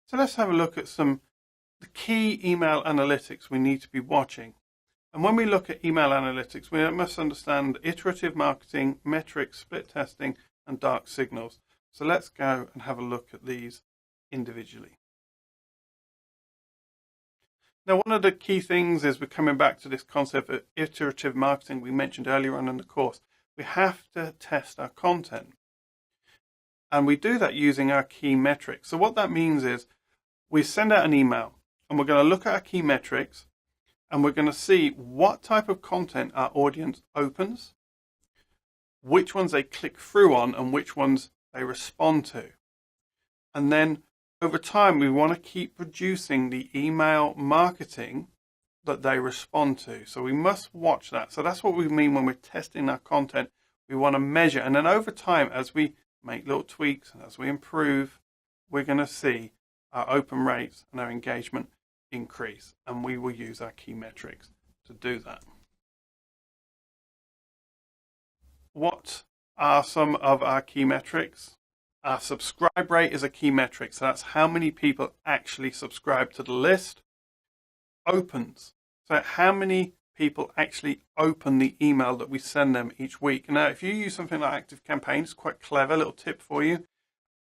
So let's have a look at the key email analytics we need to be watching. And when we look at email analytics, we must understand iterative marketing, metrics, split testing, and dark signals. So let's go and have a look at these individually. Now, one of the key things is we're coming back to this concept of iterative marketing we mentioned earlier on in the course. We have to test our content. And we do that using our key metrics. So what that means is we send out an email and we're going to look at our key metrics and we're going to see what type of content our audience opens, which ones they click through on, and which ones they respond to. And then over time, we want to keep producing the email marketing that they respond to. So we must watch that. So that's what we mean when we're testing our content. We want to measure. And then over time, as we make little tweaks and as we improve, we're going to see our open rates and our engagement increase. And we will use our key metrics to do that. What are some of our key metrics? Our subscribe rate is a key metric. So that's how many people actually subscribe to the list. Opens. So how many people actually open the email that we send them each week. Now, if you use something like ActiveCampaign, it's quite clever, little tip for you.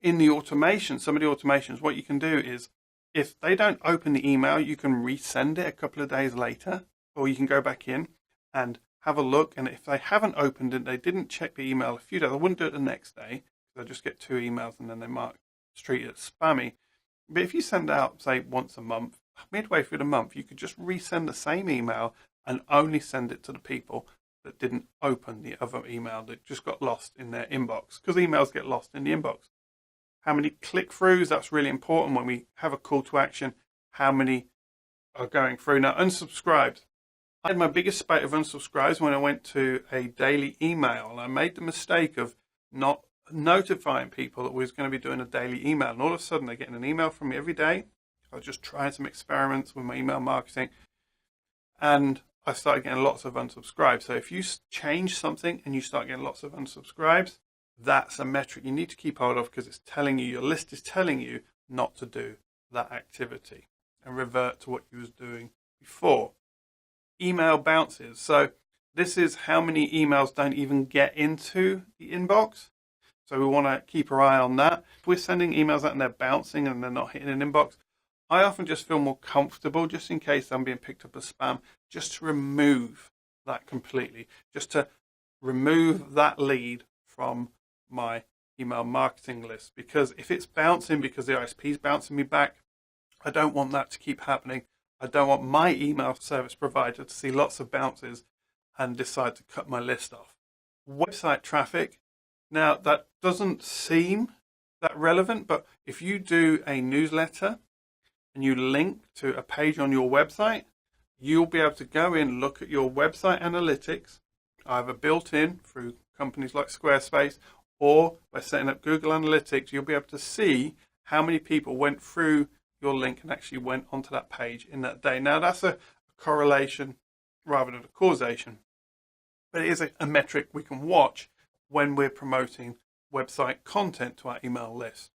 In the automation, some of the automations, what you can do is if they don't open the email, you can resend it a couple of days later, or you can go back in and have a look. And if they haven't opened it, they didn't check the email a few days, I wouldn't do it the next day. They'll just get 2 emails and then they mark treat it spammy. But if you send out, say, once a month, midway through the month, you could just resend the same email and only send it to the people that didn't open the other email that just got lost in their inbox, because emails get lost in the inbox. How many click-throughs? That's really important when we have a call to action. How many are going through? Now, unsubscribed. I had my biggest spate of unsubscribes when I went to a daily email, and I made the mistake of not notifying people that we was going to be doing a daily email, and all of a sudden they're getting an email from me every day. I was just trying some experiments with my email marketing, and I started getting lots of unsubscribes. So if you change something and you start getting lots of unsubscribes, that's a metric you need to keep hold of, because it's telling you, your list is telling you not to do that activity and revert to what you was doing before. Email bounces. So this is how many emails don't even get into the inbox. So we want to keep our eye on that. If we're sending emails out and they're bouncing and they're not hitting an inbox, I often just feel more comfortable, just in case I'm being picked up as spam, just to remove that completely, just to remove that lead from my email marketing list. Because if it's bouncing because the ISP is bouncing me back, I don't want that to keep happening. I don't want my email service provider to see lots of bounces and decide to cut my list off. Website traffic. Now, that doesn't seem that relevant, but if you do a newsletter and you link to a page on your website, you'll be able to go in, look at your website analytics, either built in through companies like Squarespace, or by setting up Google Analytics, you'll be able to see how many people went through your link and actually went onto that page in that day. Now, that's a correlation rather than a causation, but it is a metric we can watch when we're promoting website content to our email list.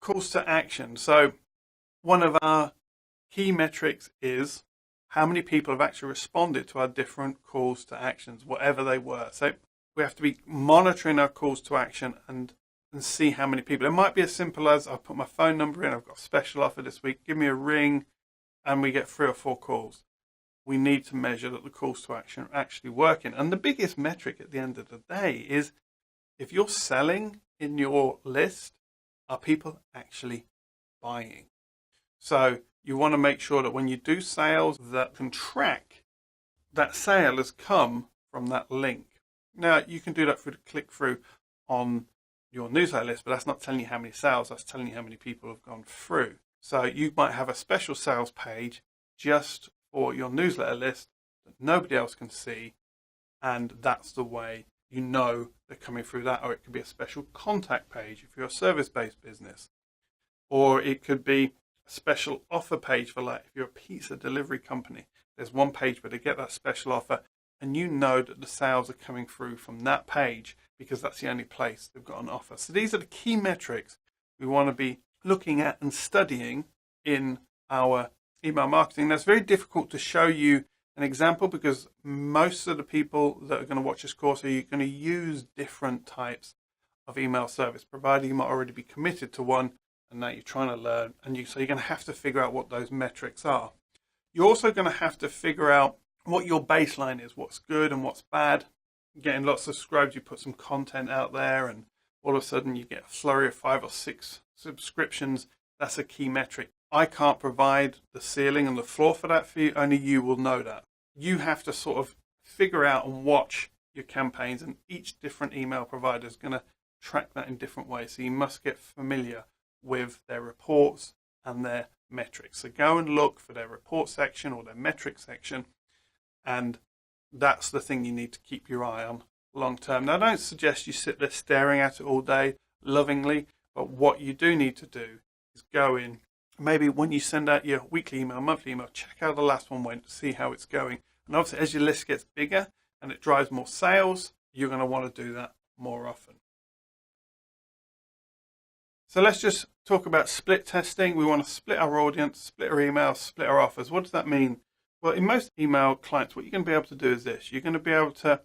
Calls to action. So one of our key metrics is how many people have actually responded to our different calls to actions, whatever they were. So we have to be monitoring our calls to action and see how many people. It might be as simple as I put my phone number in, I've got a special offer this week, give me a ring, and we get 3 or 4 calls. We need to measure that the calls to action are actually working. And the biggest metric at the end of the day is, if you're selling in your list, are people actually buying? So you want to make sure that when you do sales, that can track that sale has come from that link. Now, you can do that through the click-through on your newsletter list, but that's not telling you how many sales, that's telling you how many people have gone through. So you might have a special sales page just for your newsletter list that nobody else can see, and that's the way you know they're coming through that. Or it could be a special contact page if you're a service-based business, or it could be a special offer page for, like, if you're a pizza delivery company, there's one page where they get that special offer, and you know that the sales are coming through from that page because that's the only place they've got an offer. So these are the key metrics we want to be looking at and studying in our email marketing. That's very difficult to show you an example because most of the people that are going to watch this course are going to use different types of email service provider. You might already be committed to one and now you're trying to learn, so you're going to have to figure out what those metrics are. You're also going to have to figure out what your baseline is, what's good and what's bad. Getting lots of subscribers, you put some content out there and all of a sudden you get a flurry of 5 or 6 subscriptions. That's a key metric. I can't provide the ceiling and the floor for that for you. Only you will know that. You have to sort of figure out and watch your campaigns, and each different email provider is going to track that in different ways. So you must get familiar with their reports and their metrics. So go and look for their report section or their metric section, and that's the thing you need to keep your eye on long term. Now, I don't suggest you sit there staring at it all day lovingly, but what you do need to do is go in. Maybe when you send out your weekly email, monthly email, check out the last one went, see how it's going. And obviously, as your list gets bigger and it drives more sales, you're going to want to do that more often. So let's just talk about split testing. We want to split our audience, split our emails, split our offers. What does that mean? Well, in most email clients, what you're going to be able to do is this. You're going to be able to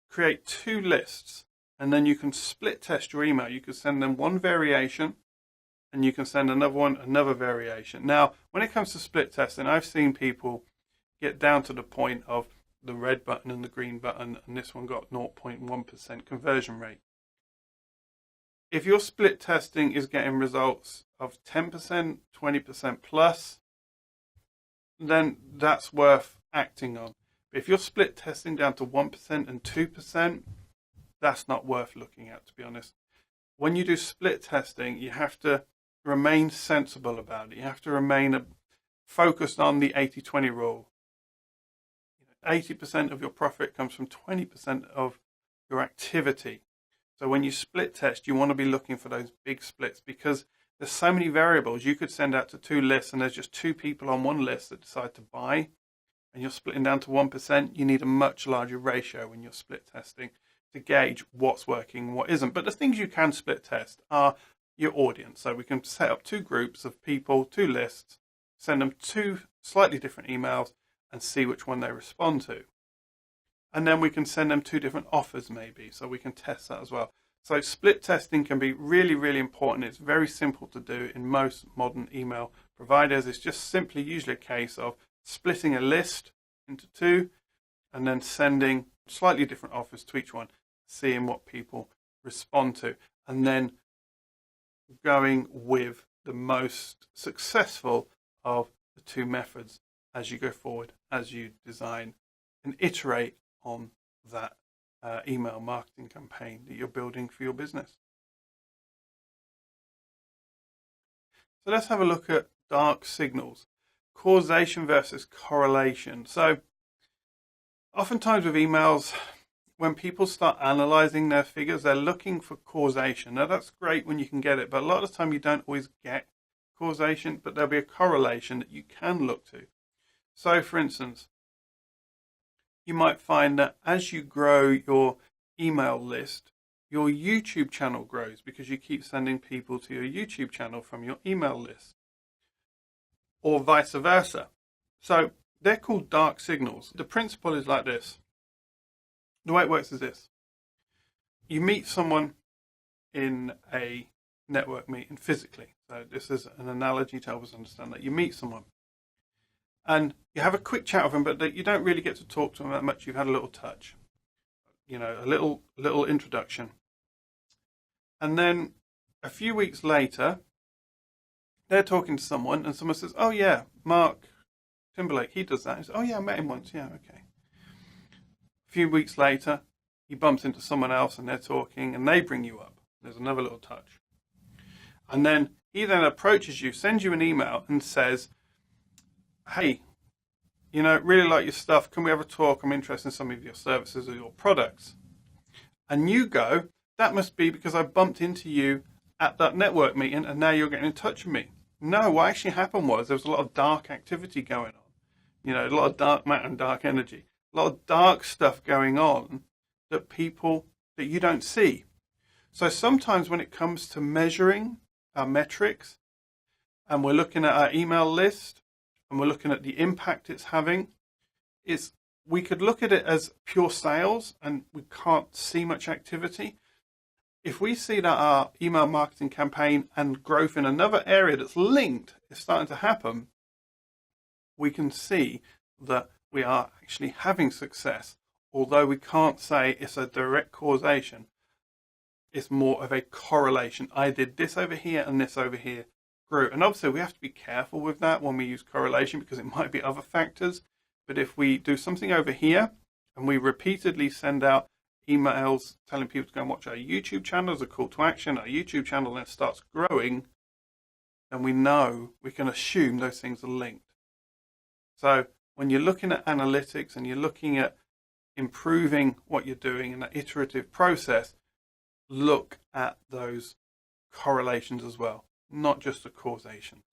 create 2 lists, and then you can split test your email. You can send them one variation, and you can send another one, another variation. Now, when it comes to split testing, I've seen people get down to the point of the red button and the green button, and this one got 0.1% conversion rate. If your split testing is getting results of 10%, 20% plus, then that's worth acting on. But if you're split testing down to 1% and 2%, that's not worth looking at, to be honest. When you do split testing, you have to remain sensible about it. You have to remain focused on the 80-20 rule. 80% of your profit comes from 20% of your activity. So when you split test, you want to be looking for those big splits because there's so many variables. You could send out to 2 lists and there's just 2 people on one list that decide to buy, and you're splitting down to 1%. You need a much larger ratio when you're split testing to gauge what's working and what isn't. But the things you can split test are your audience. So we can set up 2 groups of people, 2 lists, send them 2 slightly different emails and see which one they respond to. And then we can send them 2 different offers maybe, so we can test that as well. So split testing can be really, really important. It's very simple to do in most modern email providers. It's just simply usually a case of splitting a list into 2 and then sending slightly different offers to each one, seeing what people respond to, and then going with the most successful of the 2 methods as you go forward, as you design and iterate on that email marketing campaign that you're building for your business. So let's have a look at dark signals, causation versus correlation. So oftentimes with emails, when people start analyzing their figures, they're looking for causation. Now that's great when you can get it, but a lot of the time you don't always get causation, but there'll be a correlation that you can look to. So for instance, you might find that as you grow your email list, your YouTube channel grows because you keep sending people to your YouTube channel from your email list, or vice versa. So they're called dark signals. The principle is like this. The way it works is this. You meet someone in a network meeting physically. So this is an analogy to help us understand that. You meet someone and you have a quick chat with them, but you don't really get to talk to them that much. You've had a little touch, a little introduction. And then a few weeks later, they're talking to someone and someone says, "Oh yeah, Mark Timberlake, he does that." He says, "Oh yeah, I met him once. Yeah, okay." A few weeks later, he bumps into someone else and they're talking and they bring you up. There's another little touch. And then he then approaches you, sends you an email and says, "Hey, really like your stuff. Can we have a talk? I'm interested in some of your services or your products." And you go, "That must be because I bumped into you at that network meeting and now you're getting in touch with me." No, what actually happened was there was a lot of dark activity going on. A lot of dark matter and dark energy. A lot of dark stuff going on that you don't see. So sometimes when it comes to measuring our metrics, and we're looking at our email list and we're looking at the impact it's having, we could look at it as pure sales and we can't see much activity. If we see that our email marketing campaign and growth in another area that's linked is starting to happen, we can see that we are actually having success, although we can't say it's a direct causation. It's more of a correlation. I did this over here and this over here grew. And obviously we have to be careful with that when we use correlation because it might be other factors. But if we do something over here and we repeatedly send out emails telling people to go and watch our YouTube channel as a call to action, our YouTube channel then starts growing, then we know, we can assume those things are linked. So when you're looking at analytics and you're looking at improving what you're doing in that iterative process, look at those correlations as well, not just the causation.